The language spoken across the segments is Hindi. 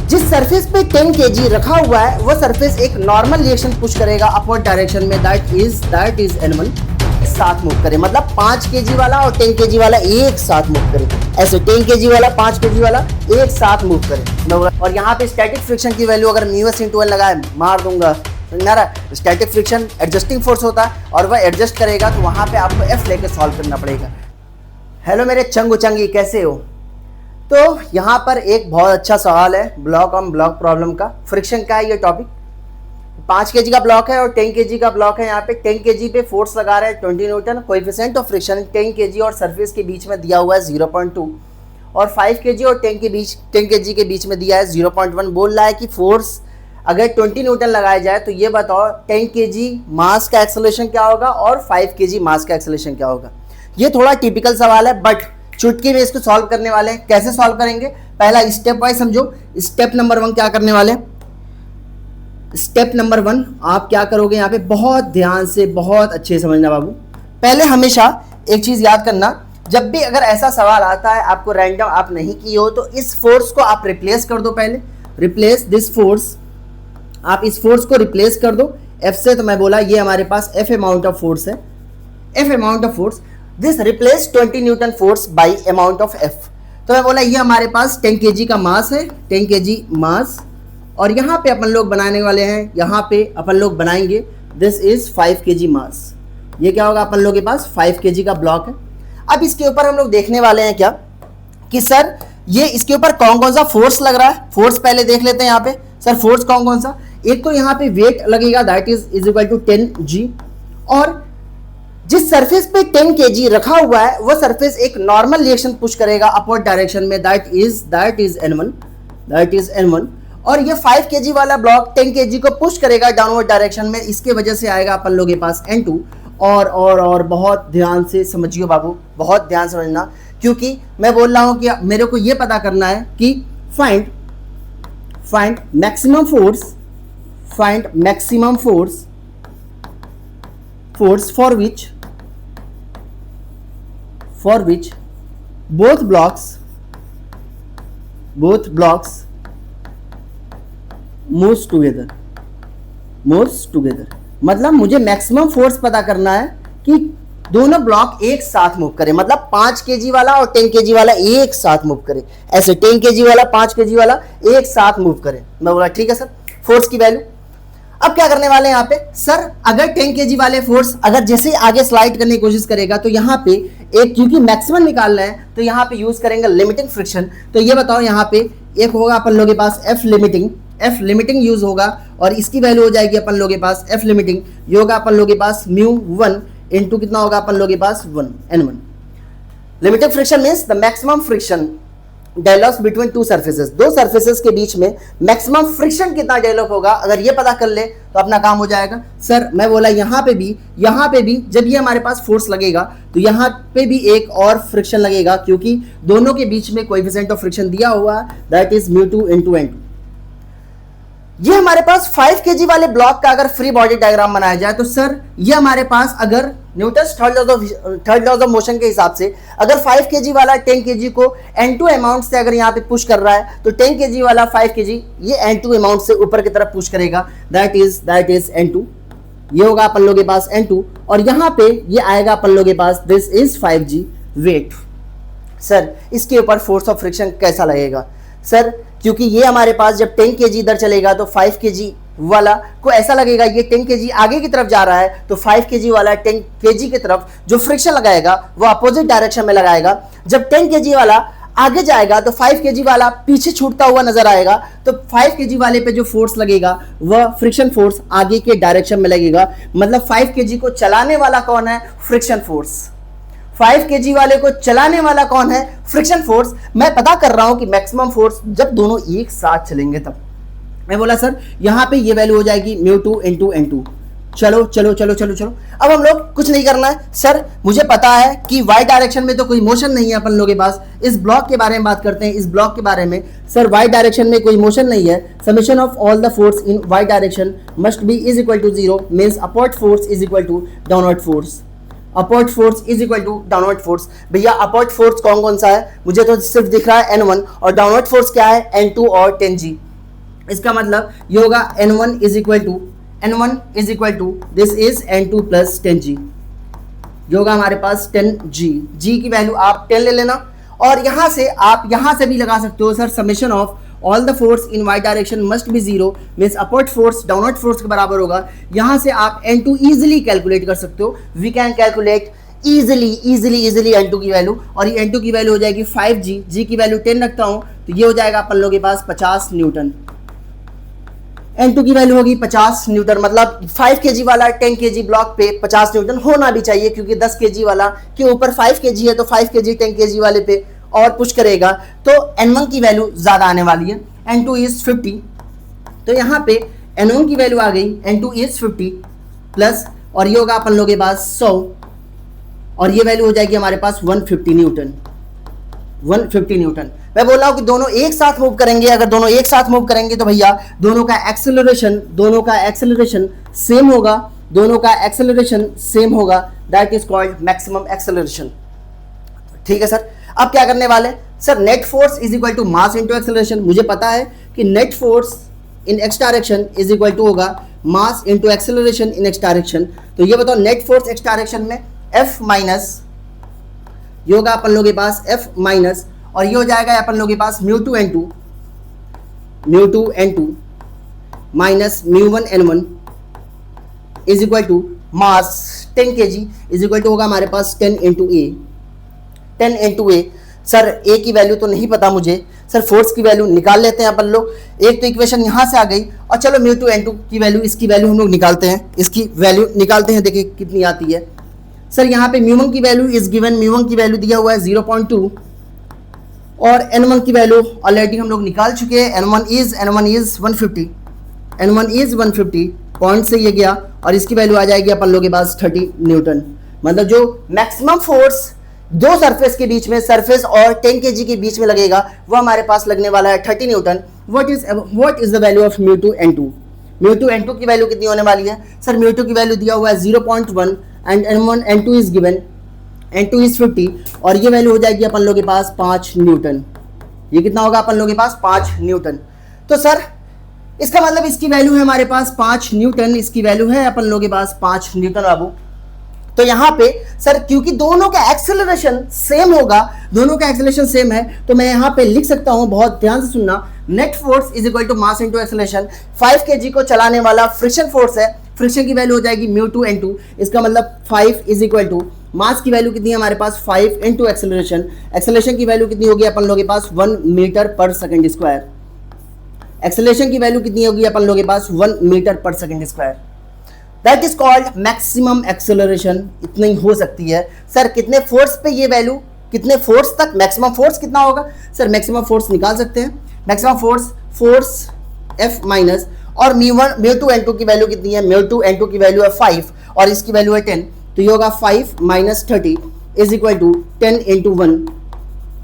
जिस सरफेस पे 10 kg रखा हुआ है वो सरफेस एक नॉर्मल रिएक्शन पुश करेगा अपवर्ड डायरेक्शन में, दैट इज N1। साथ मूव करे, मतलब 5 kg वाला और 10 kg वाला एक साथ मूव करे, ऐसे 10 kg वाला 5 kg वाला एक साथ मूव करे। और यहाँ पे स्टैटिक फ्रिक्शन की वैल्यू अगर μs × L लगाए मार दूंगा, स्टैटिक फ्रिक्शन एडजस्टिंग फोर्स होता है और वह एडजस्ट करेगा, तो वहाँ पे आपको F लेके सॉल्व करना पड़ेगा। हेलो मेरे चंगू चंगी, कैसे हो? तो यहाँ पर एक बहुत अच्छा सवाल है ब्लॉक ऑन ब्लॉक प्रॉब्लम का। फ्रिक्शन का है ये टॉपिक। 5 kg का ब्लॉक है और 10 kg का ब्लॉक है। यहाँ पे 10 kg पे फोर्स लगा रहा है 20 Newton, coefficient of friction 10 kg और सरफेस के बीच में दिया हुआ है 0.2 और 5 kg और 10 kg के बीच में दिया है 0.1। बोल रहा है कि फोर्स अगर 20 न्यूटन लगाया जाए तो ये बताओ 10 kg मास का एक्सेलरेशन क्या होगा और 5 kg मास का एक्सेलरेशन क्या होगा। ये थोड़ा टिपिकल सवाल है बट चुटकी में इसको सॉल्व करने वाले हैं। कैसे सॉल्व करेंगे, पहला स्टेप वाइज समझो। स्टेप नंबर 1 क्या करने वाले हैं? स्टेप नंबर 1 आप क्या करोगे, यहाँ पे बहुत ध्यान से बहुत अच्छे समझना बाबू। पहले हमेशा एक चीज याद करना, जब भी अगर ऐसा सवाल आता है आपको रैंडम आप नहीं किए हो तो इस फोर्स को आप रिप्लेस कर दो। पहले रिप्लेस दिस फोर्स, आप इस फोर्स को रिप्लेस कर दो F से। तो मैं बोला ये हमारे पास F अमाउंट ऑफ फोर्स है, F amount of force, this replace 20 Newton force by amount of F। तो मैं बोला ये हमारे पास 10 kg का मास है, 10 kg मास, और यहाँ पे अपन लोग बनाने वाले हैं, यहाँ पे अपन लोग बनाएंगे दिस इज 5 kg मास। ये क्या होगा, अपन लोग के पास 5 kg का ब्लॉक है। अब इसके ऊपर हम लोग देखने वाले हैं क्या कि सर ये इसके ऊपर कौन कौन सा फोर्स लग रहा है। फोर्स पहले देख लेते हैं यहाँ पे। सर फोर्स कौन कौन सा, एक तो यहाँ पे वेट लगेगा that is equal to 10g, और जिस सरफेस पे 10 kg रखा हुआ है वो सरफेस एक नॉर्मल रिएक्शन पुश करेगा अपवर्ड डायरेक्शन में, दैट इज N1। और ये 5 kg वाला ब्लॉक 10 kg को पुश करेगा डाउनवर्ड डायरेक्शन में, इसके वजह से आएगा अपन लोगों के पास N2। और बहुत ध्यान से समझियो बाबू, बहुत ध्यान समझना, क्योंकि मैं बोल रहा हूं कि मेरे को ये पता करना है कि find maximum force for which both blocks moves together। मतलब मुझे मैक्सिमम फोर्स पता करना है कि दोनों ब्लॉक एक साथ मूव करें, मतलब 5 kg वाला और 10 kg वाला एक साथ मूव करे, ऐसे 10 kg वाला 5 kg वाला एक साथ मूव करे। मैं बोला ठीक है सर, फोर्स की वैल्यू। अब क्या करने वाले हैं यहाँ पे, सर अगर 10 kg वाले फोर्स अगर जैसे आगे स्लाइड करने की कोशिश करेगा तो यहाँ पे एक, क्योंकि मैक्सिमम निकालना है तो यहाँ पे यूज करेंगे लिमिटिंग फ्रिक्शन। तो ये बताओ यहाँ पे एक होगा अपन लोगों के पास F लिमिटिंग यूज होगा, और इसकी वैल्यू हो जाएगी अपन लोगों के पास F लिमिटिंग, ये होगा अपन लोगों के पास μ1 इंटू कितना होगा अपन लोगों के पास 1 N1। Limiting friction means the maximum friction develops between two surfaces, दो सर्फेसेस के बीच में मैक्सिमम फ्रिक्शन कितना डेवलप होगा, अगर ये पता कर ले तो अपना काम हो जाएगा। सर मैं बोला यहाँ पे भी जब ये हमारे पास फोर्स लगेगा तो यहाँ पे भी एक और फ्रिक्शन लगेगा, क्योंकि दोनों के बीच में कोएफिशिएंट ऑफ फ्रिक्शन दिया हुआ दैट इज μ2 × N2। ये हमारे पास 5 kg वाले ब्लॉक का अगर फ्री बॉडी डायग्राम बनाया जाए तो सर ये हमारे पास अगर Newton's third laws of motion के हिसाब से अगर 5 kg वाला 10 kg को N2 अमाउंट से अगर यहाँ पे पुश कर रहा है तो 10 kg वाला 5 kg ये N2 अमाउंट से ऊपर की तरफ पुश करेगा, दैट इज N2। ये होगा अपन लोगों के पास N2, और यहाँ पे ये आएगा अपन लोगों के पास this is 5g weight. Sir इसके ऊपर फोर्स ऑफ फ्रिक्शन कैसा लगेगा? सर क्योंकि ये हमारे पास जब 10 kg इधर चलेगा तो 5 kg वाला को ऐसा लगेगा ये 10 kg आगे की तरफ जा रहा है, तो 5 kg वाला 10 kg की तरफ जो फ्रिक्शन लगाएगा वो अपोजिट डायरेक्शन में लगाएगा। जब 10 kg वाला आगे जाएगा तो 5 kg वाला पीछे छूटता हुआ नजर आएगा, तो 5 kg वाले पे जो फोर्स लगेगा वह फ्रिक्शन फोर्स आगे के डायरेक्शन में लगेगा। मतलब 5 kg को चलाने वाला कौन है? Friction force. 5 kg वाले को चलाने वाला कौन है? Friction force. मैं पता कर रहा हूं कि मैक्सिमम फोर्स जब दोनों एक साथ चलेंगे तब। मैं बोला सर यहाँ पे ये वैल्यू हो जाएगी μ2 × N2। चलो अब हम लोग कुछ नहीं करना है। सर मुझे पता है कि y डायरेक्शन में तो कोई मोशन नहीं है अपन लोगों के पास। इस ब्लॉक के बारे में बात करते हैं, इस ब्लॉक के बारे में। सर y डायरेक्शन में कोई मोशन नहीं है। Summation of all the force in y direction must be is equal to 0 means upward force is equal to downward force. Upward force is equal to downward force. भैया अपवर्ड फोर्स कौन कौन सा है? मुझे तो सिर्फ दिख रहा है N1, और डाउनवर्ड फोर्स क्या है? N2 और 10G। इसका मतलब ये होगा N1 is equal to this is N2 plus 10G, ये होगा हमारे पास 10G। G की वैल्यू आप 10 ले लेना, और यहां से आप यहां से भी लगा सकते हो sir summation of all the force in y direction must be zero, means upward force downward force के बराबर होगा। यहां से आप N2 इजिली कैलकुलेट कर सकते हो, we can calculate easily N2 की वैल्यू, और ये N2 की वैल्यू हो जाएगी 5G, G की वैल्यू 10 रखता हूं तो ये हो जाएगा अपन लोगों के पास 50 न्यूटन। N2 की वैल्यू होगी 50 न्यूटन, मतलब 5 kg वाला 10 kg ब्लॉक पे 50 न्यूटन होना भी चाहिए, क्योंकि 10 kg वाला के ऊपर 5 kg है तो 5 kg 10 kg वाले पे और पुश करेगा, तो N1 की वैल्यू ज़्यादा आने वाली है। N2 इज 50, तो यहाँ पे N1 की वैल्यू आ गई, N2 इज 50 प्लस, और ये होगा अपन लोगों के पास 100, और ये वैल्यू हो जाएगी हमारे पास 150 न्यूटन। 150 न्यूटन। मैं बोल रहा हूं कि दोनों एक साथ मूव करेंगे, अगर दोनों एक साथ मूव करेंगे तो भैया दोनों का एक्सेलरेशन सेम होगा, that is called maximum acceleration. ठीक है सर, अब क्या करने वाले sir, net force is equal to mass into acceleration. मुझे पता है कि net force in x direction is equal to होगा mass into acceleration in x direction. तो ये बताओ नेट फोर्स एक्स डायरेक्शन में F माइनस, ये होगा अपन लोगों के पास F माइनस, और ये हो जाएगा अपन लोगों के पास mu two N two minus mu one N one is equal to mass 10 kg is equal to होगा हमारे पास 10 इंटू ए। सर ए की वैल्यू तो नहीं पता मुझे, सर फोर्स की वैल्यू निकाल लेते हैं अपन लोग। एक तो इक्वेशन यहाँ से आ गई, और चलो म्यू टू एन टू की वैल्यू, इसकी वैल्यू हम लोग निकालते हैं, देखिए कितनी आती है। सर यहाँ पे म्यू1 की वैल्यू इज गिवन, म्यू1 की वैल्यू दिया हुआ है 0.2, और N1 की वैल्यू ऑलरेडी हम लोग निकाल चुके हैं। N1 इज 150 पॉइंट से ये गया, और इसकी वैल्यू आ जाएगी अपन लोग के पास 30 न्यूटन। मतलब जो मैक्सिमम फोर्स दो सरफेस के बीच में, सरफेस और 10 kg के बीच में लगेगा, वो हमारे पास लगने वाला है 30 newton. What is the value of mu two N two? Mu two N two की वैल्यू कितनी होने वाली है सर? म्यू टू की वैल्यू दिया हुआ है 0.1 and N2 is given, N2 is 50, और ये वैल्यू हो जाएगी अपन लोग के पास 5 न्यूटन। ये कितना होगा अपन लोग के पास? 5 न्यूटन। तो सर इसका मतलब इसकी वैल्यू है हमारे पास 5 न्यूटन, इसकी वैल्यू है अपन लोग के पास 5 न्यूटन बाबू। तो यहाँ पे सर क्योंकि दोनों का एक्सेलरेशन सेम होगा, दोनों का एक्सेलरेशन सेम है, तो मैं यहाँ पे लिख सकता हूँ, बहुत ध्यान से सुनना, net force is equal to mass into acceleration. 5 kg को चलाने वाला फ्रिक्शन फोर्स है, फ्रिक्शन की वैल्यू हो जाएगी म्यू टू एन टू। इसका मतलब 5 इज इक्वल टू मास की वैल्यू कितनी है हमारे पास 5 इंटू एक्सेलरेशन। एक्सेलरेशन की वैल्यू कितनी होगी अपन लोगों के पास 1 मीटर पर सेकंड स्क्वायर। एक्सेलरेशन की वैल्यू कितनी होगी अपन लोगों के पास 1 मीटर पर second square. That is called maximum acceleration. इतना ही हो सकती है सर। कितने फोर्स पे ये वैल्यू, कितने फोर्स तक मैक्सिमम फोर्स कितना होगा सर? मैक्सिमम फोर्स निकाल सकते हैं। मैक्सिमम फोर्स F माइनस, और म्यू टू एन टू की वैल्यू कितनी है? म्यू टू एन टू की वैल्यू है 5 और इसकी वैल्यू है 10, तो ये होगा 5 minus 30 is equal to 10 into 1,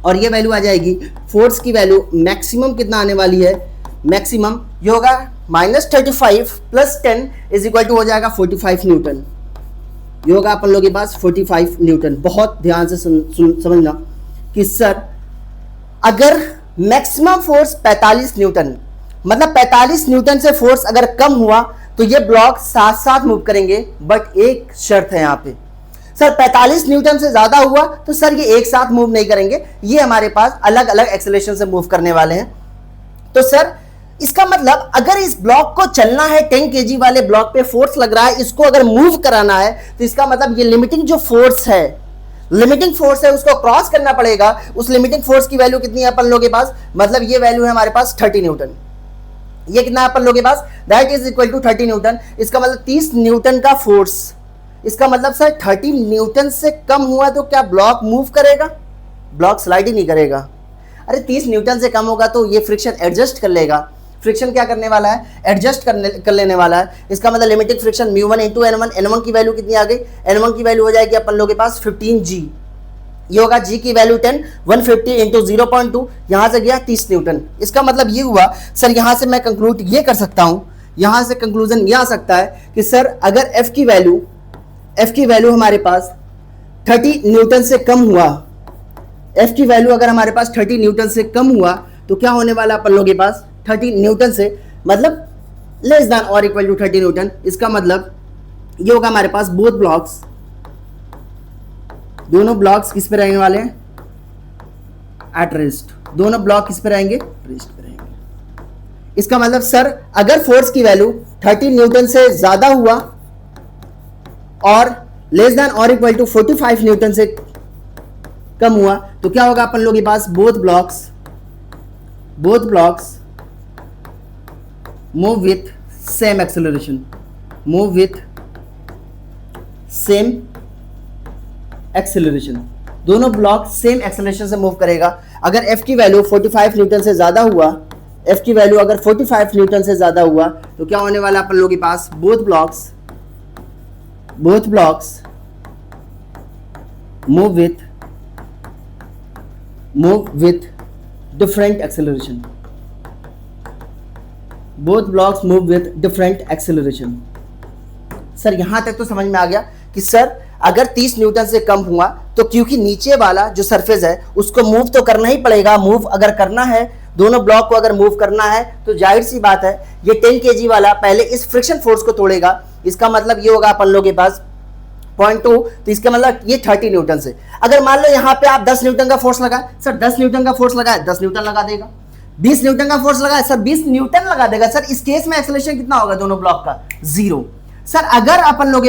और ये वैल्यू आ जाएगी फोर्स की वैल्यू मैक्सिमम कितना आने वाली है? मैक्सिमम ये होगा minus 35 plus 10 is equal to हो जाएगा 45 न्यूटन। ये होगा अपन लोगों के पास 45 न्यूटन। बहुत ध्यान से समझना कि सर अगर मैक्सिमम फोर्स 45 न्यूटन, मतलब 45 न्यूटन से फोर्स अगर कम हुआ तो ये ब्लॉक साथ साथ मूव करेंगे, बट एक शर्त है यहाँ पे सर, 45 न्यूटन से ज्यादा हुआ तो सर ये एक साथ मूव नहीं करेंगे, ये हमारे पास अलग अलग एक्सेलरेशन से मूव करने वाले हैं। तो सर इसका मतलब अगर इस ब्लॉक को चलना है, 10 kg वाले ब्लॉक पे फोर्स लग रहा है, इसको अगर मूव कराना है, तो इसका मतलब ये लिमिटिंग जो फोर्स है, लिमिटिंग फोर्स है, उसको क्रॉस करना पड़ेगा। उस लिमिटिंग फोर्स की वैल्यू कितनी है अपन लोगों के पास? मतलब ये वैल्यू है हमारे पास 30 न्यूटन। ये कितना है अपन लोगों के पास? That is equal to 30 newton. इसका मतलब 30 न्यूटन का फोर्स। इसका मतलब सर 30 न्यूटन से कम हुआ तो क्या ब्लॉक मूव करेगा? ब्लॉक स्लाइड ही नहीं करेगा। अरे 30 न्यूटन से कम होगा तो ये फ्रिक्शन एडजस्ट कर लेगा। फ्रिक्शन क्या करने वाला है? एडजस्ट कर लेने वाला है। इसका मतलब limiting friction mu one into N one. N one की वैल्यू कितनी आ गई? एन1 की वैल्यू हो जाएगी अपन लोगों के पास 15G। ये होगा G की वैल्यू 10, 150 इंटू 0.2, यहाँ से गया 30 न्यूटन। इसका मतलब ये हुआ सर, यहाँ से मैं कंक्लूड ये कर सकता हूँ, यहाँ से कंक्लूजन ये आ सकता है कि सर अगर F की वैल्यू हमारे पास 30 न्यूटन से कम हुआ, F की वैल्यू अगर हमारे पास 30 न्यूटन से कम हुआ तो क्या होने वाला अपन लोगों के पास? 30 न्यूटन से मतलब लेस देन और इक्वल टू 30 न्यूटन। इसका मतलब ये होगा हमारे पास बोथ ब्लॉक्स, दोनों ब्लॉक्स किस पे रहने वाले हैं, एट रेस्ट। दोनों ब्लॉक किस पे रहेंगे, रेस्ट पे रहेंगे। इसका मतलब सर अगर फोर्स की वैल्यू 30 न्यूटन से ज्यादा हुआ और लेस देन और इक्वल टू 45 न्यूटन से कम हुआ तो क्या होगा अपन लोगों के पास, both blocks move with same acceleration, move with same acceleration. दोनों ब्लॉक सेम एक्सेलरेशन से मूव करेगा। अगर F की वैल्यू 45 न्यूटन से ज्यादा हुआ, F की वैल्यू अगर 45 न्यूटन से ज्यादा हुआ तो क्या होने वाला अपन लोगों के पास, both blocks move with different acceleration, both blocks move with different acceleration. Sir यहां तक तो समझ में आ गया कि सर अगर 30 न्यूटन से कम हुआ तो क्योंकि नीचे वाला जो सरफेस है उसको मूव तो करना ही पड़ेगा। मूव अगर करना है, दोनों ब्लॉक को अगर मूव करना है तो जाहिर सी बात है ये 10 kg वाला पहले इस फ्रिक्शन फोर्स को तोड़ेगा। इसका मतलब ये होगा अपन लोगों के पास 0.2, तो इसका मतलब ये 30 न्यूटन से। अगर मान लो यहाँ पे आप 10 न्यूटन का फोर्स लगाए, सर 10 न्यूटन का फोर्स लगाए 10 न्यूटन लगा देगा। 20 न्यूटन का फोर्स लगाए सर 20 न्यूटन लगा देगा। सर इस केस में एक्सेलरेशन कितना होगा दोनों ब्लॉक का, 0। सर अगर अपन लोगों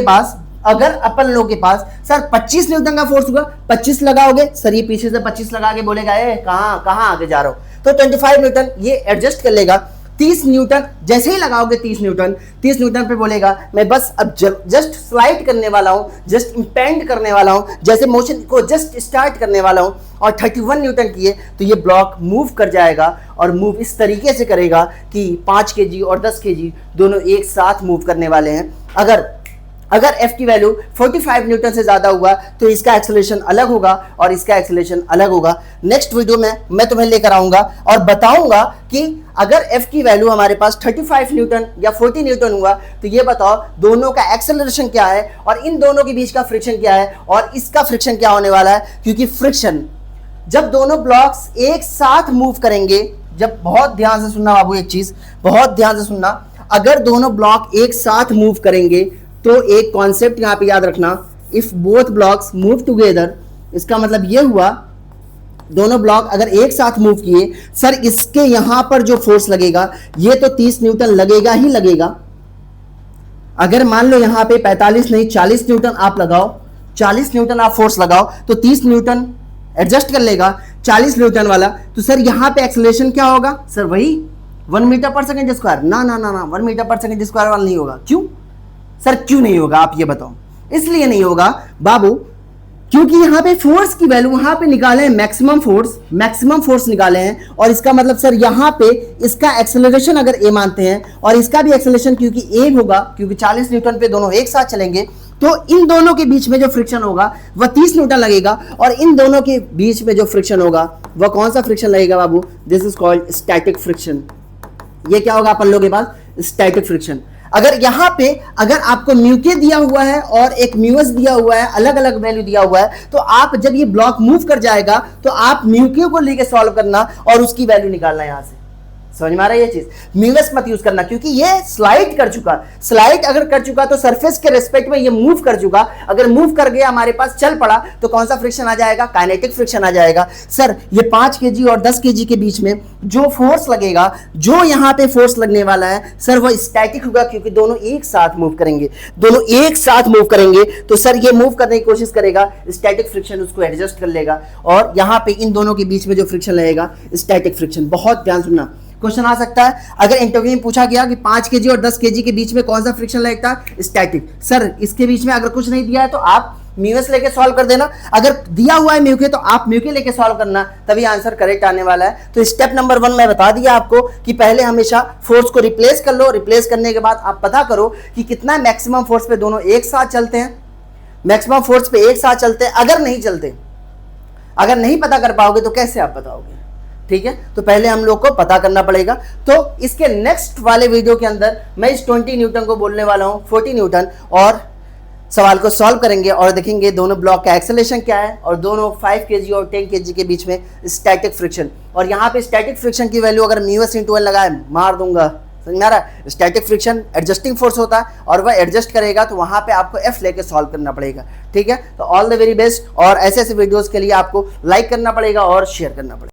के पास सर 25 न्यूटन का फोर्स हुआ, 25 लगाओगे, सर ये पीछे से 25 लगा के बोलेगा ए कहां आगे जा रहा हो, तो 25 न्यूटन ये एडजस्ट कर लेगा। 30 न्यूटन जैसे ही लगाओगे 30 न्यूटन पे बोलेगा मैं बस अब जस्ट स्लाइड करने वाला हूं, जस्ट इंपेंड करने वाला हूं, जैसे मोशन को जस्ट स्टार्ट करने वाला हूं और 31 न्यूटन किए तो ये ब्लॉक मूव कर जाएगा और मूव इस तरीके से करेगा कि 5 kg और 10 kg दोनों एक साथ मूव करने वाले हैं। अगर F की वैल्यू 45 न्यूटन से ज्यादा हुआ तो इसका एक्सेलरेशन अलग होगा और इसका एक्सेलरेशन अलग होगा। नेक्स्ट वीडियो में मैं तुम्हें लेकर आऊंगा और बताऊंगा कि अगर F की वैल्यू हमारे पास 35 न्यूटन या 40 न्यूटन हुआ तो ये बताओ दोनों का एक्सेलरेशन क्या है और इन दोनों के बीच का फ्रिक्शन क्या है और इसका फ्रिक्शन क्या होने वाला है। क्योंकि फ्रिक्शन जब दोनों ब्लॉक्स एक साथ मूव करेंगे, जब बहुत ध्यान से सुनना बाबू, एक चीज बहुत ध्यान से सुनना, अगर दोनों ब्लॉक एक साथ मूव करेंगे तो एक कॉन्सेप्ट यहां पे याद रखना, if both blocks move together, इसका मतलब ये हुआ दोनों ब्लॉक अगर एक साथ मूव किए, सर इसके यहां पर जो फोर्स लगेगा ये तो 30 न्यूटन लगेगा ही लगेगा। अगर मान लो यहां पे 45 नहीं 40 न्यूटन आप लगाओ, 40 न्यूटन आप फोर्स लगाओ तो 30 न्यूटन एडजस्ट कर लेगा 40 न्यूटन वाला। तो सर यहां पे एक्सेलरेशन क्या होगा, सर वही 1 मीटर पर सेकंड स्क्वायर। ना 1 मीटर पर सेकंड स्क्वायर वाला नहीं होगा। क्यों सर, क्यों नहीं होगा आप ये बताओ। इसलिए नहीं होगा बाबू क्योंकि यहां पे फोर्स की वैल्यू वहां पे निकाले हैं, मैक्सिमम फोर्स निकाले हैं और इसका मतलब सर यहां पे इसका एक्सेलरेशन अगर ए मानते हैं और इसका भी एक्सेलरेशन क्योंकि ए होगा, क्योंकि 40 न्यूटन पे दोनों एक साथ चलेंगे तो इन दोनों के बीच में जो फ्रिक्शन होगा वह 30 न्यूटन लगेगा और इन दोनों के बीच में जो फ्रिक्शन होगा वह कौन सा फ्रिक्शन लगेगा बाबू, this is called static friction. ये क्या होगा अपन लोगों के पास, स्टैटिक फ्रिक्शन। अगर यहां पे अगर आपको म्यूके दिया हुआ है और एक म्यूएस दिया हुआ है, अलग अलग वैल्यू दिया हुआ है, तो आप जब ये ब्लॉक मूव कर जाएगा तो आप म्यूके को लेके सॉल्व करना और उसकी वैल्यू निकालना। यहां से समझ में आ रहा है ये चीज, म्यूएस मत यूज करना क्योंकि ये स्लाइड कर चुका, स्लाइड अगर कर चुका तो सरफेस के रिस्पेक्ट में ये मूव कर चुका। अगर मूव कर गया हमारे पास चल पड़ा तो कौन सा फ्रिक्शन आ जाएगा, काइनेटिक फ्रिक्शन आ जाएगा। सर ये 5 kg और 10 kg के बीच में जो फोर्स लगेगा, जो यहां पे फोर्स लगने वाला है सर वो स्टैटिक होगा क्योंकि दोनों एक साथ मूव करेंगे, दोनों एक साथ मूव करेंगे तो सर ये मूव करने की कोशिश करेगा, स्टैटिक फ्रिक्शन उसको एडजस्ट कर लेगा और यहां पे इन दोनों के बीच में जो फ्रिक्शन लगेगा स्टैटिक फ्रिक्शन। बहुत ध्यान सुनना, क्वेश्चन आ सकता है अगर इंटरव्यू में पूछा गया कि 5 kg और 10 kg के बीच में कौन सा फ्रिक्शन लगता है, स्टैटिक। सर इसके बीच में अगर कुछ नहीं दिया है तो आप म्यूएस लेके सॉल्व कर देना, अगर दिया हुआ है म्यूके तो आप म्यूके लेके सॉल्व करना, तभी आंसर करेक्ट आने वाला है। तो स्टेप नंबर 1 मैं बता दिया आपको कि पहले हमेशा फोर्स को रिप्लेस कर लो, रिप्लेस करने के बाद आप पता करो कि कितना मैक्सिमम फोर्स पे दोनों एक साथ चलते हैं, मैक्सिमम फोर्स पे एक साथ चलते हैं। अगर नहीं पता कर पाओगे तो कैसे आप बताओगे, ठीक है। तो पहले हम लोग को पता करना पड़ेगा। तो इसके नेक्स्ट वाले वीडियो के अंदर मैं इस 20 न्यूटन को बोलने वाला हूं 40 न्यूटन और सवाल को सॉल्व करेंगे और देखेंगे दोनों ब्लॉक का एक्सेलरेशन क्या है और दोनों 5 kg और 10 kg के बीच में स्टैटिक फ्रिक्शन। और यहाँ पे स्टैटिक फ्रिक्शन की वैल्यू अगर म्यूएस इंटू एल लगाए मार दूंगा, समझ में आ रहा है? स्टैटिक फ्रिक्शन एडजस्टिंग फोर्स होता है और वह एडजस्ट करेगा तो वहां पे आपको एफ लेके सॉल्व करना पड़ेगा। ठीक है, तो ऑल द वेरी बेस्ट। और ऐसे ऐसे वीडियोस के लिए आपको लाइक करना पड़ेगा और शेयर करना पड़ेगा।